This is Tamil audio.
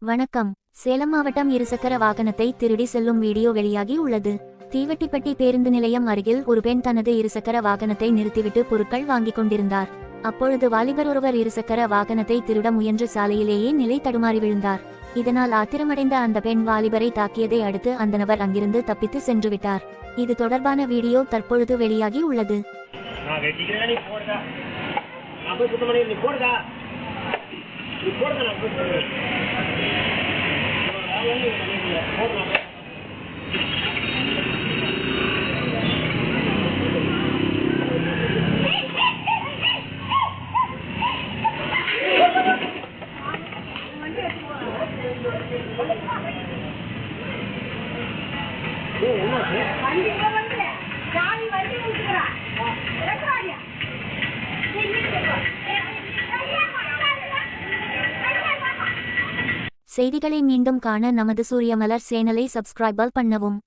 வணக்கம். சேலம் மாவட்டம் இருசக்கர வாகனத்தை திருடி செல்லும் வீடியோ வெளியாகி உள்ளது. தீவட்டிப்பட்டி பேருந்து நிலையம் அருகில் ஒரு பெண் தனது இருசக்கர வாகனத்தை நிறுத்திவிட்டு பொருட்கள் வாங்கிக் கொண்டிருந்தார். அப்பொழுது வாலிபர் ஒருவர் இருசக்கர வாகனத்தை திருட முயன்று சாலையிலேயே நிலை தடுமாறி விழுந்தார். இதனால் ஆத்திரமடைந்த அந்த பெண் வாலிபரை தாக்கியதை அடுத்து அந்த நபர் அங்கிருந்து தப்பித்து சென்று விட்டார். இது தொடர்பான வீடியோ தற்பொழுது வெளியாகி உள்ளது. செய்திகளை மீண்டும் காண நமது சூரியமலர் சேனலை சப்ஸ்கிரைப் பண்ணவும்.